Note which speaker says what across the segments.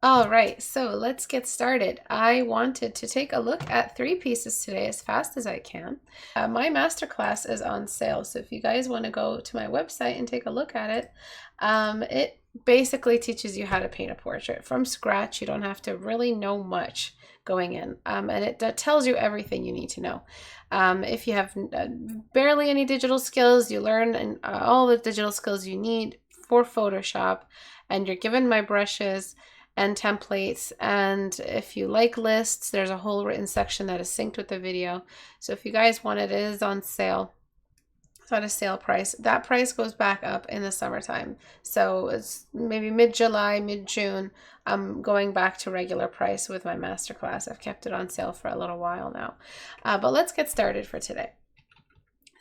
Speaker 1: All right, so let's get started. I wanted to take a look at 3 pieces today as fast as I can. My masterclass is on sale, so if you guys want to go to my website and take a look at it, it basically teaches you how to paint a portrait from scratch. You don't have to really know much going in, and it tells you everything you need to know. If you have barely any digital skills, you learn all the digital skills you need for Photoshop, and you're given my brushes and templates, and if you like lists, there's a whole written section that is synced with the video. So if you guys want it, it is on sale. It's at a sale price. That price goes back up in the summertime, so it's maybe mid-July, mid-June. I'm going back to regular price with my masterclass. I've kept it on sale for a little while now, but let's get started for today.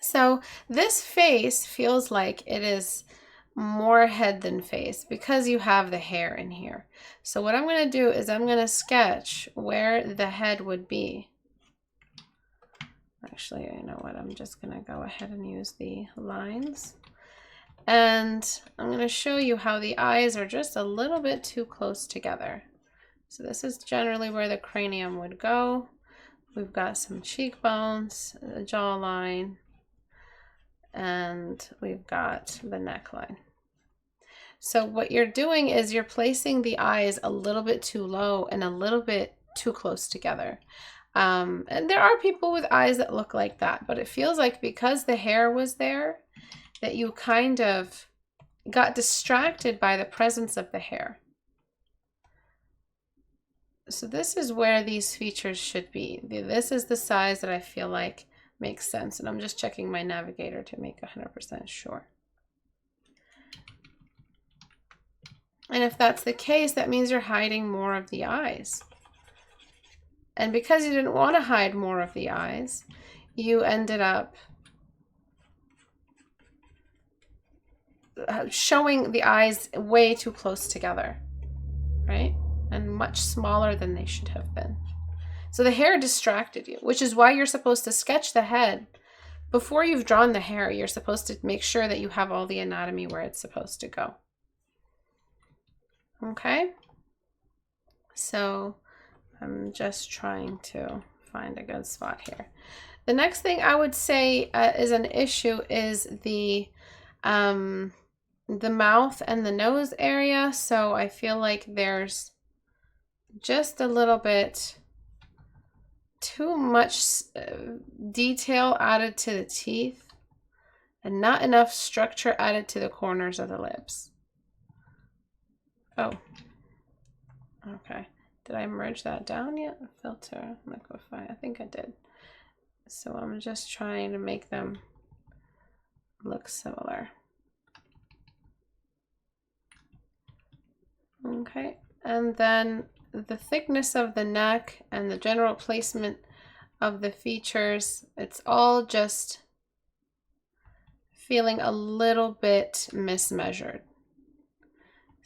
Speaker 1: So this face feels like it is more head than face because you have the hair in here. So what I'm going to do is I'm going to sketch where the head would be. Actually, you know what? I'm just going to go ahead and use the lines. And I'm going to show you how the eyes are just a little bit too close together. So this is generally where the cranium would go. We've got some cheekbones, a jawline, and we've got the neckline. So what you're doing is you're placing the eyes a little bit too low and a little bit too close together. And there are people with eyes that look like that, but it feels like because the hair was there, that you kind of got distracted by the presence of the hair. So this is where these features should be. This is the size that I feel like makes sense. And I'm just checking my navigator to make 100% sure. And if that's the case, that means you're hiding more of the eyes. And because you didn't want to hide more of the eyes, you ended up showing the eyes way too close together, right? And much smaller than they should have been. So the hair distracted you, which is why you're supposed to sketch the head. Before you've drawn the hair, you're supposed to make sure that you have all the anatomy where it's supposed to go. Okay, so I'm just trying to find a good spot here. The next thing I would say is an issue is the mouth and the nose area. So I feel like there's just a little bit too much detail added to the teeth and not enough structure added to the corners of the lips. Oh, okay. Did I merge that down yet? Filter, liquify. I think I did. So I'm just trying to make them look similar. Okay, and then the thickness of the neck and the general placement of the features, it's all just feeling a little bit mismeasured.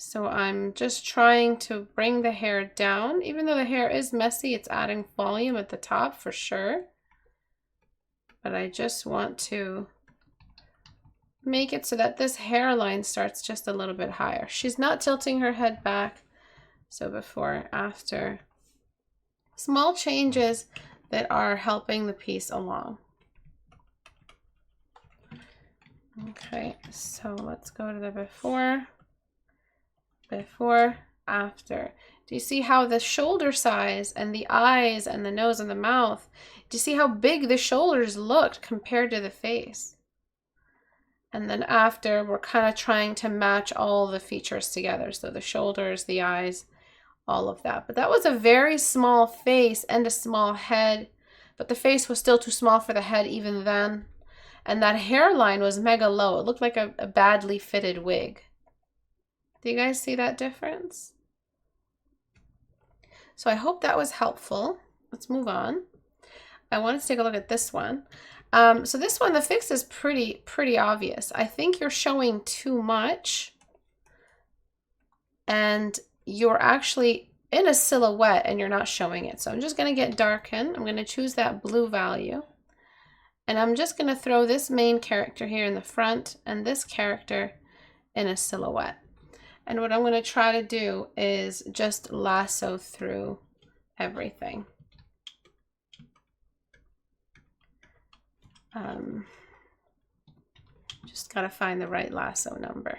Speaker 1: So I'm just trying to bring the hair down. Even though the hair is messy, it's adding volume at the top for sure. But I just want to make it so that this hairline starts just a little bit higher. She's not tilting her head back. So before, after. Small changes that are helping the piece along. Okay, so let's go to the before, after. Do you see how the shoulder size and the eyes and the nose and the mouth, do you see how big the shoulders looked compared to the face? And then after, we're kind of trying to match all the features together. So the shoulders, the eyes, all of that. But that was a very small face and a small head, but the face was still too small for the head even then. And that hairline was mega low. It looked like a badly fitted wig. Do you guys see that difference? So I hope that was helpful. Let's move on. I wanted to take a look at this one. So this one, the fix is pretty obvious. I think you're showing too much and you're actually in a silhouette and you're not showing it. So I'm just going to get darken. I'm going to choose that blue value. And I'm just going to throw this main character here in the front and this character in a silhouette. And what I'm going to try to do is just lasso through everything. Just got to find the right lasso number.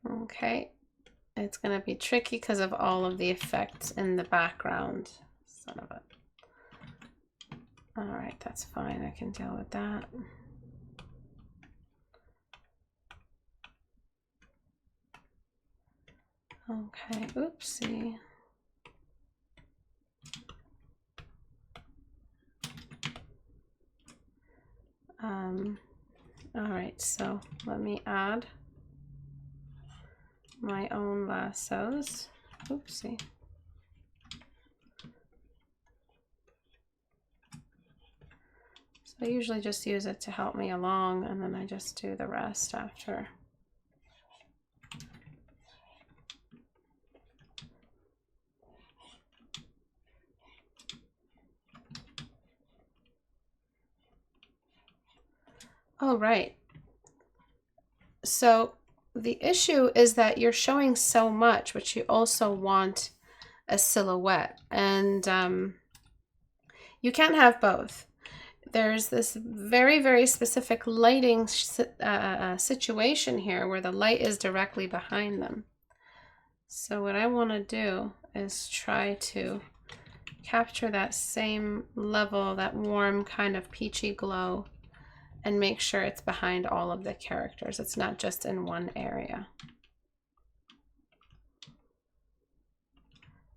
Speaker 1: Okay, it's going to be tricky because of all of the effects in the background. Son of a... All right, that's fine. I can deal with that. Okay, oopsie. All right, so let me add my own lassos. Oopsie. So I usually just use it to help me along, and then I just do the rest after. Oh, right. So the issue is that you're showing so much, but you also want a silhouette, and you can't have both. There's this very, very specific lighting situation here where the light is directly behind them. So what I want to do is try to capture that same level, that warm kind of peachy glow, and make sure it's behind all of the characters. It's not just in one area.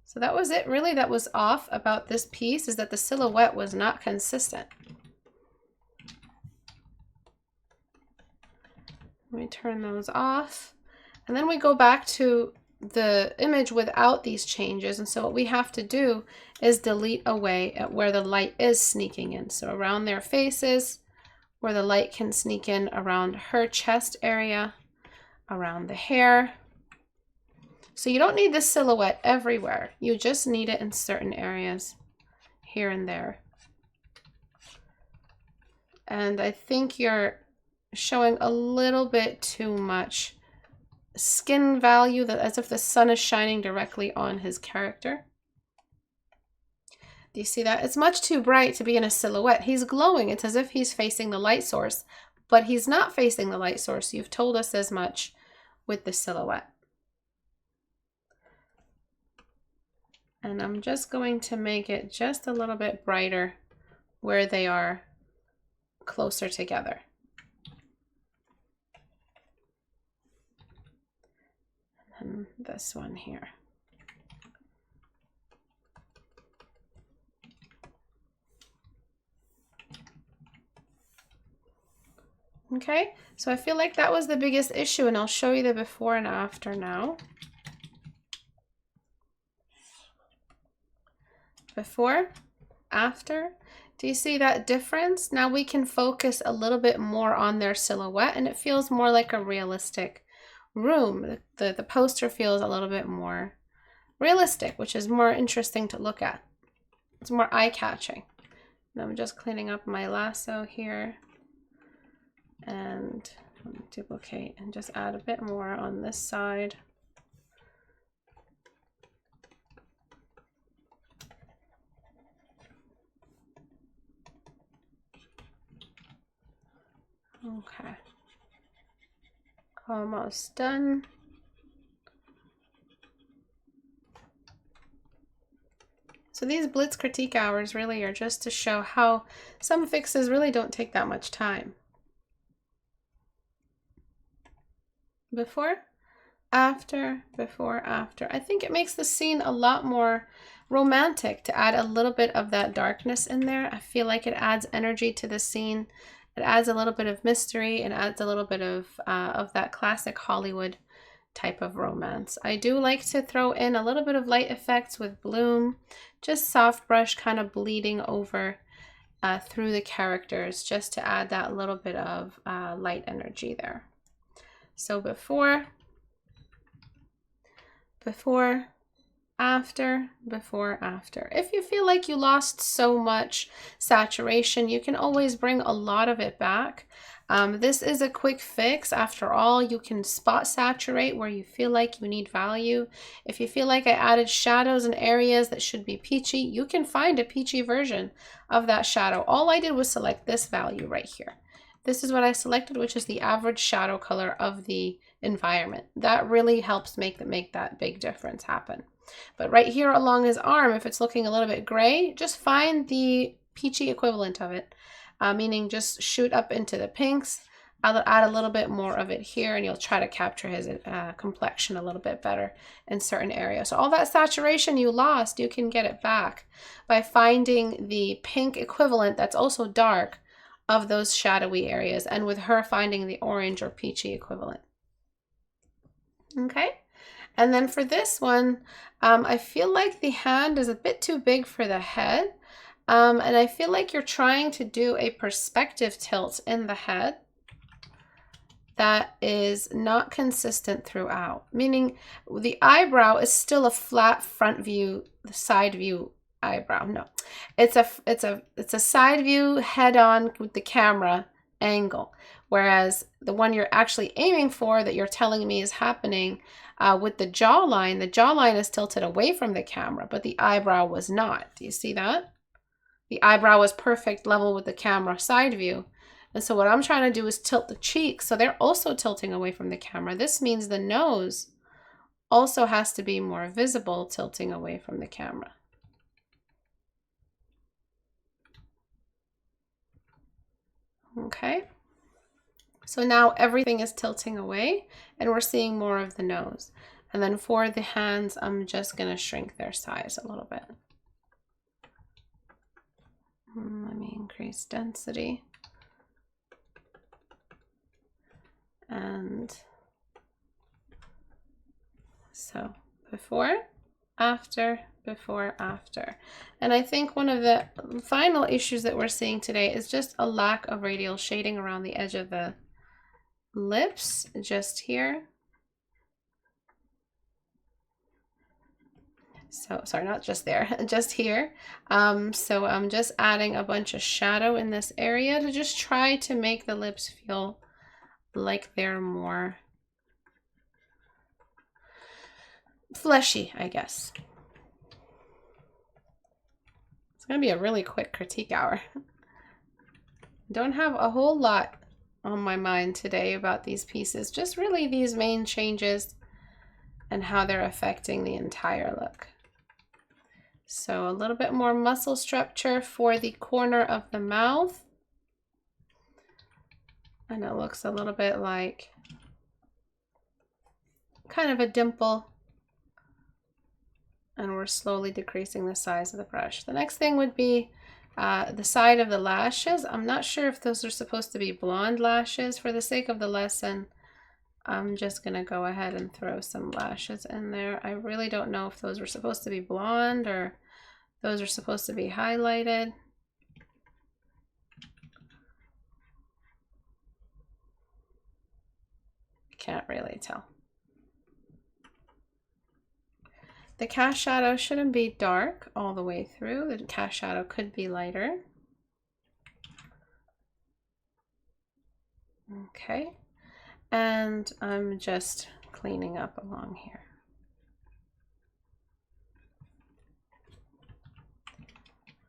Speaker 1: So that was it really that was off about this piece, is that the silhouette was not consistent. Let me turn those off. And then we go back to the image without these changes. And so what we have to do is delete away at where the light is sneaking in. So around their faces, where the light can sneak in, around her chest area, around the hair. So you don't need the silhouette everywhere. You just need it in certain areas here and there. And I think you're showing a little bit too much skin value, that as if the sun is shining directly on his character. Do you see that? It's much too bright to be in a silhouette. He's glowing. It's as if he's facing the light source, but he's not facing the light source. You've told us as much with the silhouette. And I'm just going to make it just a little bit brighter where they are closer together. And this one here. Okay, so I feel like that was the biggest issue, and I'll show you the before and after now. Before, after. Do you see that difference? Now we can focus a little bit more on their silhouette, and it feels more like a realistic room. The poster feels a little bit more realistic, which is more interesting to look at. It's more eye-catching. And I'm just cleaning up my lasso here. And duplicate and just add a bit more on this side. Okay, almost done. So these Blitz critique hours really are just to show how some fixes really don't take that much time. Before, after, before, after. I think it makes the scene a lot more romantic to add a little bit of that darkness in there. I feel like it adds energy to the scene. It adds a little bit of mystery. It adds a little bit of that classic Hollywood type of romance. I do like to throw in a little bit of light effects with bloom, just soft brush kind of bleeding over through the characters, just to add that little bit of light energy there. So before, after, before, after. If you feel like you lost so much saturation, you can always bring a lot of it back. This is a quick fix. After all, you can spot saturate where you feel like you need value. If you feel like I added shadows in areas that should be peachy, you can find a peachy version of that shadow. All I did was select this value right here. This is what I selected, which is the average shadow color of the environment. That really helps make that big difference happen. But right here along his arm, if it's looking a little bit gray, just find the peachy equivalent of it, meaning just shoot up into the pinks. I'll add a little bit more of it here, and you'll try to capture his complexion a little bit better in certain areas. So all that saturation you lost, you can get it back by finding the pink equivalent that's also dark of those shadowy areas, and with her finding the orange or peachy equivalent. Okay. And then for this one, I feel like the hand is a bit too big for the head. And I feel like you're trying to do a perspective tilt in the head that is not consistent throughout, meaning the eyebrow is still a flat front view, side view eyebrow. No, it's a side view head on with the camera angle, whereas the one you're actually aiming for that you're telling me is happening with the jawline is tilted away from the camera, but the eyebrow was not. Do you see that? The eyebrow was perfect level with the camera side view. And so what I'm trying to do is tilt the cheeks, so they're also tilting away from the camera. This means the nose also has to be more visible, tilting away from the camera. Okay. So now everything is tilting away and we're seeing more of the nose. And then for the hands, I'm just going to shrink their size a little bit. Let me increase density. And so before, after, before, after. And I think one of the final issues that we're seeing today is just a lack of radial shading around the edge of the lips, just here. So sorry, not just there, just here. So I'm just adding a bunch of shadow in this area to just try to make the lips feel like they're more fleshy, I guess. It's gonna be a really quick critique hour. Don't have a whole lot on my mind today about these pieces, just really these main changes and how they're affecting the entire look. So a little bit more muscle structure for the corner of the mouth. And it looks a little bit like kind of a dimple. And we're slowly decreasing the size of the brush. The next thing would be the side of the lashes. I'm not sure if those are supposed to be blonde lashes. For the sake of the lesson, I'm just going to go ahead and throw some lashes in there. I really don't know if those were supposed to be blonde or those are supposed to be highlighted. Can't really tell. The cast shadow shouldn't be dark all the way through. The cast shadow could be lighter. Okay. And I'm just cleaning up along here.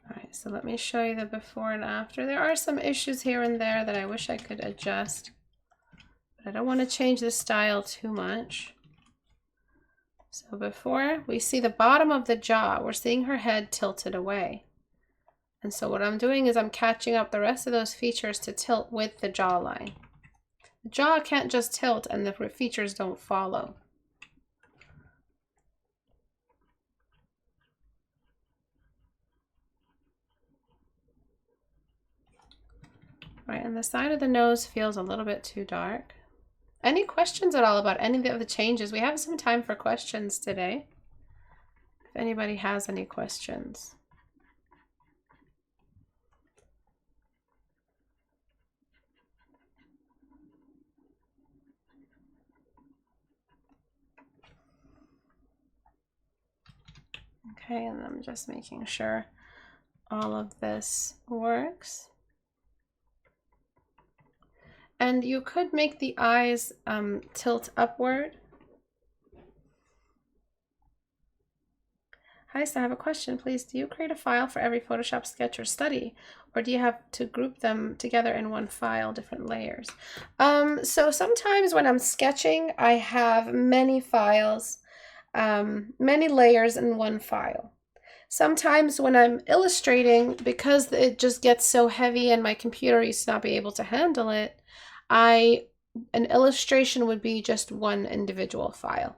Speaker 1: All right, so let me show you the before and after. There are some issues here and there that I wish I could adjust, but I don't want to change the style too much. So before, we see the bottom of the jaw. We're seeing her head tilted away. And so what I'm doing is I'm catching up the rest of those features to tilt with the jawline. The jaw can't just tilt and the features don't follow. Right, and the side of the nose feels a little bit too dark. Any questions at all about any of the changes? We have some time for questions today. If anybody has any questions. Okay, and I'm just making sure all of this works. And you could make the eyes tilt upward. Hi, so I have a question, please. Do you create a file for every Photoshop sketch or study, or do you have to group them together in one file, different layers? So sometimes when I'm sketching, I have many files, many layers in one file. Sometimes when I'm illustrating, because it just gets so heavy and my computer used to not be able to handle it, an illustration would be just one individual file.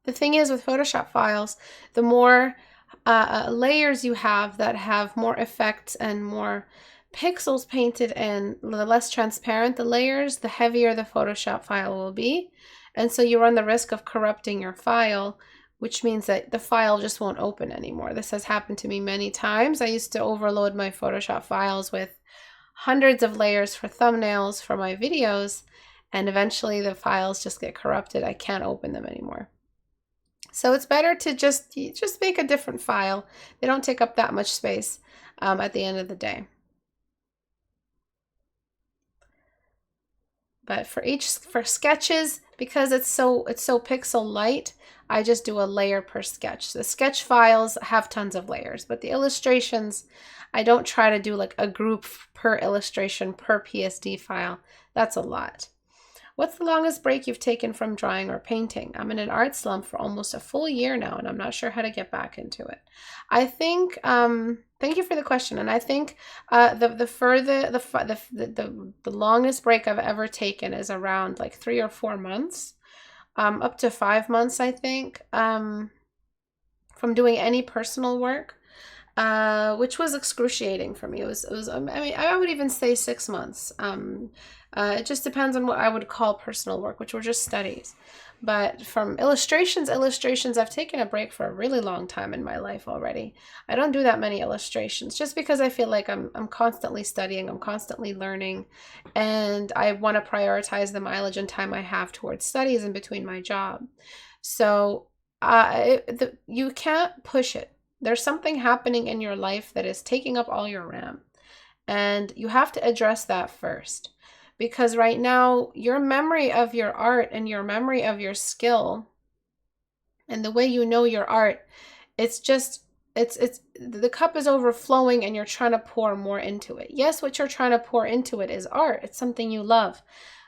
Speaker 1: The thing is with Photoshop files, the more layers you have that have more effects and more pixels painted in, the less transparent the layers, the heavier the Photoshop file will be. And so you run the risk of corrupting your file, which means that the file just won't open anymore. This has happened to me many times. I used to overload my Photoshop files with hundreds of layers for thumbnails for my videos, and eventually the files just get corrupted. I can't open them anymore. So it's better to just make a different file. They don't take up that much space at the end of the day. But for sketches, because it's so pixel light, I just do a layer per sketch. The sketch files have tons of layers, but the illustrations, I don't try to do like a group per illustration per PSD file. That's a lot. What's the longest break you've taken from drawing or painting? I'm in an art slump for almost a full year now, and I'm not sure how to get back into it. I think, thank you for the question. And I think the longest break I've ever taken is around like 3 or 4 months, up to 5 months, I think, from doing any personal work, which was excruciating for me. It was, I mean, I would even say 6 months. It just depends on what I would call personal work, which were just studies. But from illustrations, I've taken a break for a really long time in my life already. I don't do that many illustrations just because I feel like I'm constantly studying, I'm constantly learning, and I want to prioritize the mileage and time I have towards studies in between my job. So you can't push it. There's something happening in your life that is taking up all your RAM, and you have to address that first. Because right now, your memory of your art and your memory of your skill and the way you know your art, the cup is overflowing and you're trying to pour more into it. Yes, what you're trying to pour into it is art. It's something you love.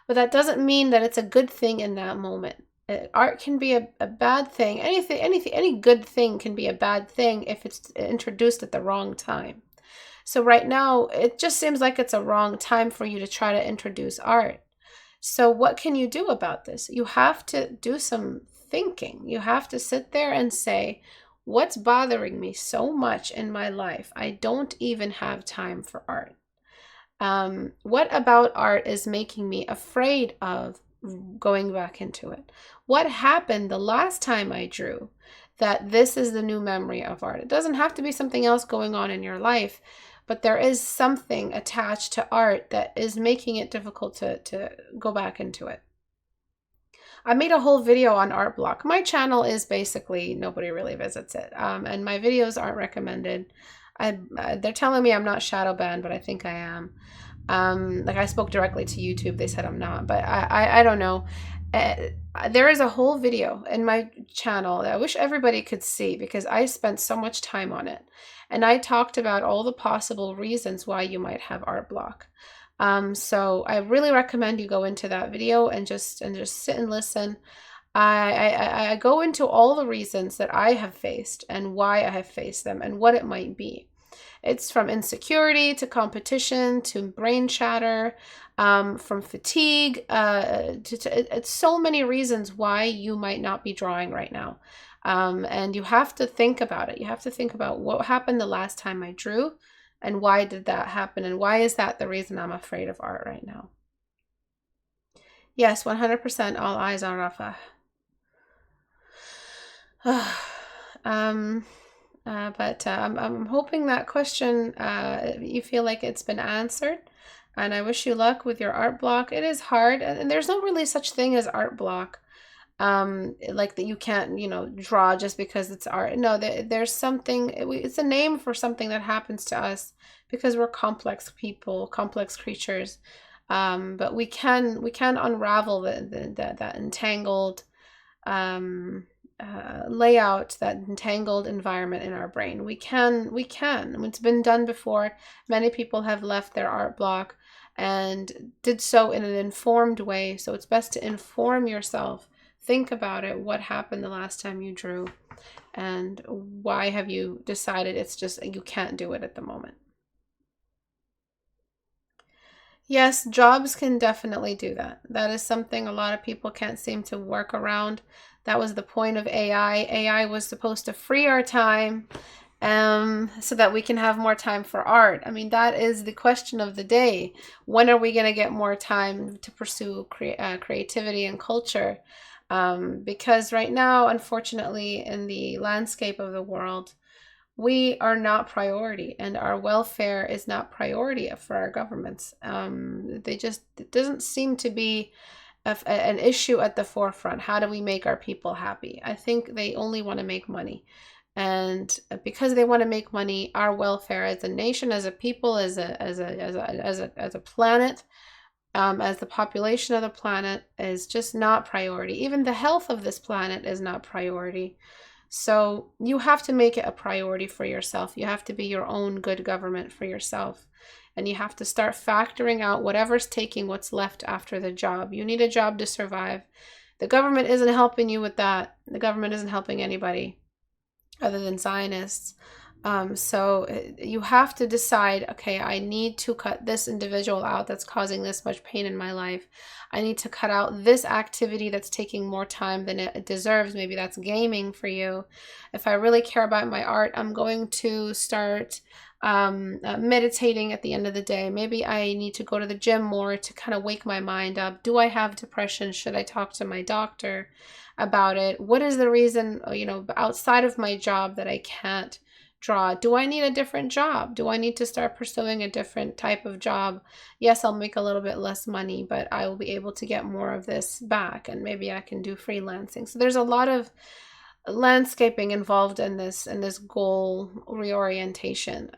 Speaker 1: But that doesn't mean that it's a good thing in that moment. Art can be a bad thing. Any good thing can be a bad thing if it's introduced at the wrong time. So right now, it just seems like it's a wrong time for you to try to introduce art. So what can you do about this? You have to do some thinking. You have to sit there and say, what's bothering me so much in my life? I don't even have time for art. What about art is making me afraid of going back into it? What happened the last time I drew that this is the new memory of art? It doesn't have to be something else going on in your life, but there is something attached to art that is making it difficult to go back into it. I made a whole video on art block. My channel is basically, nobody really visits it. And my videos aren't recommended. They're telling me I'm not shadow banned, but I think I am. Like I spoke directly to YouTube. They said I'm not, but I don't know. There is a whole video in my channel that I wish everybody could see because I spent so much time on it. And I talked about all the possible reasons why you might have art block. So I really recommend you go into that video and just sit and listen. I go into all the reasons that I have faced and why I have faced them and what it might be. It's from insecurity to competition to brain chatter, from fatigue. It's so many reasons why you might not be drawing right now. And you have to think about it. You have to think about what happened the last time I drew and why did that happen and why is that the reason I'm afraid of art right now. Yes, 100% all eyes on Rafa. But I'm hoping that question, you feel like it's been answered, and I wish you luck with your art block. It is hard, and there's no really such thing as art block, like that you can't, draw just because it's art. No, there's something, it's a name for something that happens to us because we're complex people, complex creatures. But we can unravel that entangled layout, that entangled environment in our brain. We can. It's been done before. Many people have left their art block and did so in an informed way. So it's best to inform yourself. Think about it. What happened the last time you drew? And why have you decided it's just you can't do it at the moment? Yes, jobs can definitely do that. That is something a lot of people can't seem to work around. That was the point of AI. AI was supposed to free our time so that we can have more time for art. I mean, that is the question of the day. When are we going to get more time to pursue creativity and culture? Because right now, unfortunately, in the landscape of the world, we are not priority, and our welfare is not priority for our governments. It doesn't seem to be an issue at the forefront. How do we make our people happy? I think they only want to make money. And because they want to make money, our welfare as a nation, as a people, as a planet, as the population of the planet is just not priority. Even the health of this planet is not priority. So you have to make it a priority for yourself. You have to be your own good government for yourself. And you have to start factoring out whatever's taking what's left after the job. You need a job to survive. The government isn't helping you with that. The government isn't helping anybody other than Zionists. So you have to decide, okay, I need to cut this individual out that's causing this much pain in my life. I need to cut out this activity that's taking more time than it deserves. Maybe that's gaming for you. If I really care about my art, I'm going to start meditating at the end of the day. Maybe I need to go to the gym more to kind of wake my mind up. Do I have depression? Should I talk to my doctor about it? What is the reason, outside of my job that I can't draw? Do I need a different job? Do I need to start pursuing a different type of job? Yes, I'll make a little bit less money, but I will be able to get more of this back, and maybe I can do freelancing. So there's a lot of landscaping involved in this goal reorientation.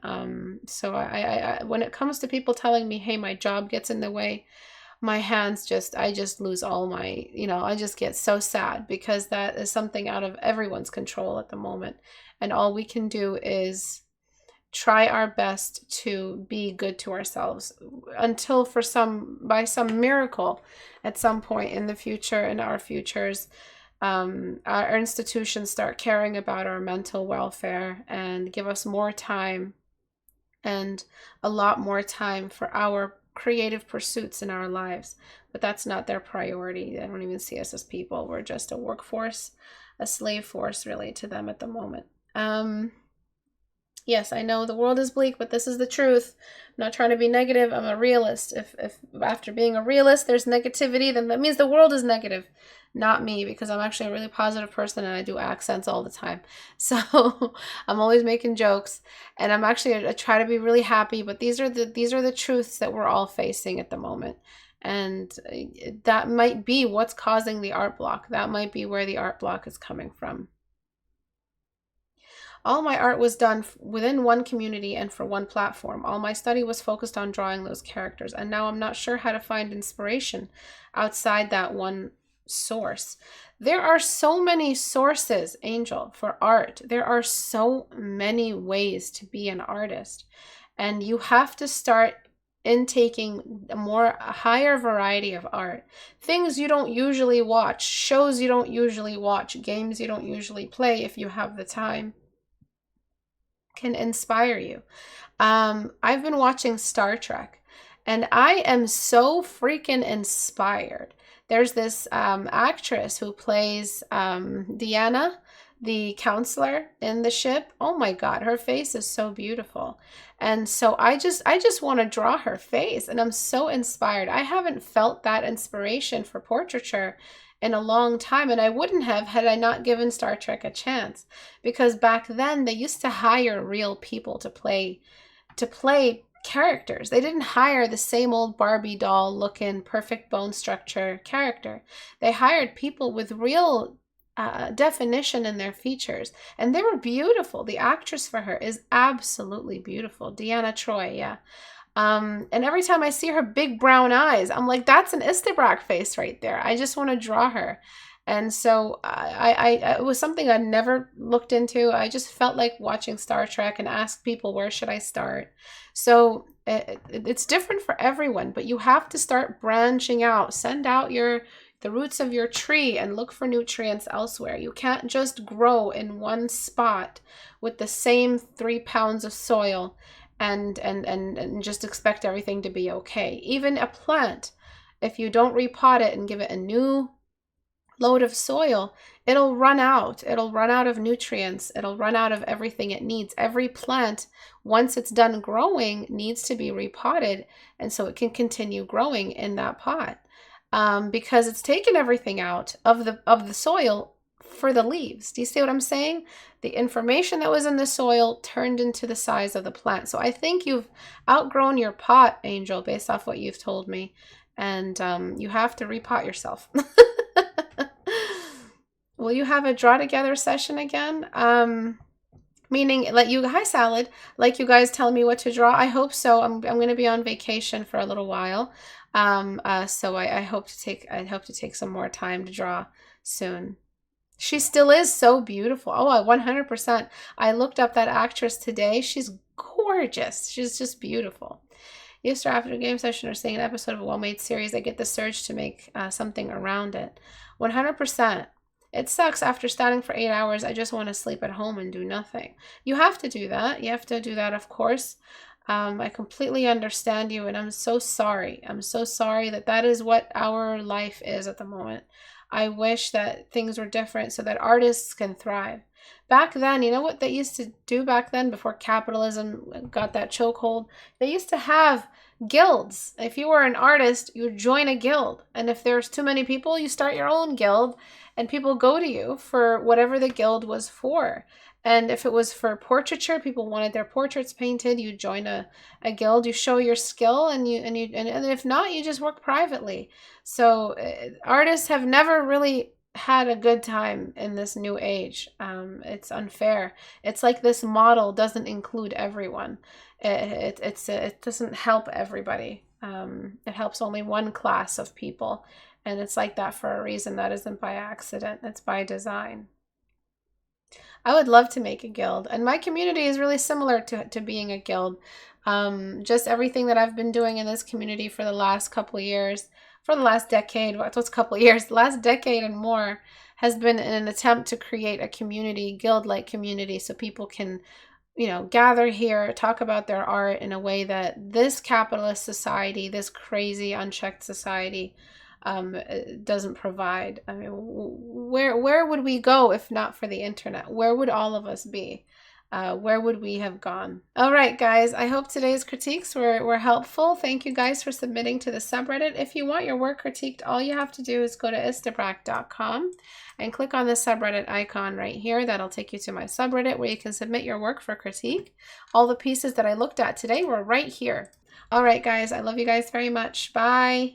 Speaker 1: So I when it comes to people telling me, hey, my job gets in the way, my hands I just lose all my, I just get so sad, because that is something out of everyone's control at the moment. And all we can do is try our best to be good to ourselves until by some miracle at some point in the future, in our futures, our institutions start caring about our mental welfare and give us more time, and a lot more time for our creative pursuits in our lives. But that's not their priority. They don't even see us as people. We're just a workforce, a slave force really to them at the moment. Yes, I know the world is bleak, but this is the truth. I'm not trying to be negative. I'm a realist. If after being a realist there's negativity, then that means the world is negative, not me, because I'm actually a really positive person and I do accents all the time. So I'm always making jokes, and I'm actually I try to be really happy, but these are the truths that we're all facing at the moment. And that might be what's causing the art block. That might be where the art block is coming from. All my art was done within one community and for one platform. All my study was focused on drawing those characters, and now I'm not sure how to find inspiration outside that one source. There are so many sources, Angel, for art. There are so many ways to be an artist, and you have to start intaking a higher variety of art. Things you don't usually watch, shows you don't usually watch, games you don't usually play if you have the time, can inspire you. I've been watching Star Trek, and I am so freaking inspired. There's this actress who plays Deanna, the counselor in the ship. Oh my God, her face is so beautiful. And so I just want to draw her face, and I'm so inspired. I haven't felt that inspiration for portraiture in a long time, and I wouldn't have had I not given Star Trek a chance, because back then they used to hire real people to play characters. They didn't hire the same old Barbie doll looking perfect bone structure character. They hired people with real definition in their features, and they were beautiful. The actress for her is absolutely beautiful, Deanna Troi. Yeah. And every time I see her big brown eyes, I'm like, that's an Istebrak face right there. I just want to draw her. And so it was something I never looked into. I just felt like watching Star Trek and asked people, where should I start? So it's different for everyone, but you have to start branching out. Send out the roots of your tree and look for nutrients elsewhere. You can't just grow in one spot with the same 3 pounds of soil and just expect everything to be okay. Even a plant, if you don't repot it and give it a new load of soil, it'll run out. It'll run out of nutrients. It'll run out of everything it needs. Every plant, once it's done growing, needs to be repotted, and so it can continue growing in that pot, because it's taken everything out of the soil for the leaves. Do you see what I'm saying? The information that was in the soil turned into the size of the plant. So I think you've outgrown your pot, Angel, based off what you've told me, and you have to repot yourself. Will you have a draw together session again? Meaning, hi Salad, like you guys tell me what to draw. I hope so. I'm going to be on vacation for a little while, so I hope to take some more time to draw soon. She still is so beautiful. Oh, 100%. I looked up that actress today. She's gorgeous. She's just beautiful. Yesterday after a game session or seeing an episode of a well-made series, I get the surge to make something around it. 100%. It sucks after standing for 8 hours. I just want to sleep at home and do nothing. You have to do that. You have to do that, of course. I completely understand you, and I'm so sorry. I'm so sorry that is what our life is at the moment. I wish that things were different so that artists can thrive. Back then, you know what they used to do back then before capitalism got that chokehold? They used to have guilds. If you were an artist, you join a guild. And if there's too many people, you start your own guild, and people go to you for whatever the guild was for. And if it was for portraiture, people wanted their portraits painted, you join a guild, you show your skill, and if not, you just work privately. So artists have never really had a good time in this new age. It's unfair. It's like this model doesn't include everyone. It doesn't help everybody. It helps only one class of people, and it's like that for a reason. That isn't by accident. It's by design. I would love to make a guild, and my community is really similar to being a guild. Just everything that I've been doing in this community for the last couple of years, for the last decade, what's a couple of years, the last decade and more, has been in an attempt to create a community, guild-like community, so people can, gather here, talk about their art in a way that this capitalist society, this crazy, unchecked society, doesn't provide. I mean, where would we go if not for the internet? Where would all of us be? Where would we have gone? All right, guys, I hope today's critiques were helpful. Thank you guys for submitting to the subreddit. If you want your work critiqued, all you have to do is go to istebrak.com and click on the subreddit icon right here. That'll take you to my subreddit where you can submit your work for critique. All the pieces that I looked at today were right here. All right, guys, I love you guys very much. Bye.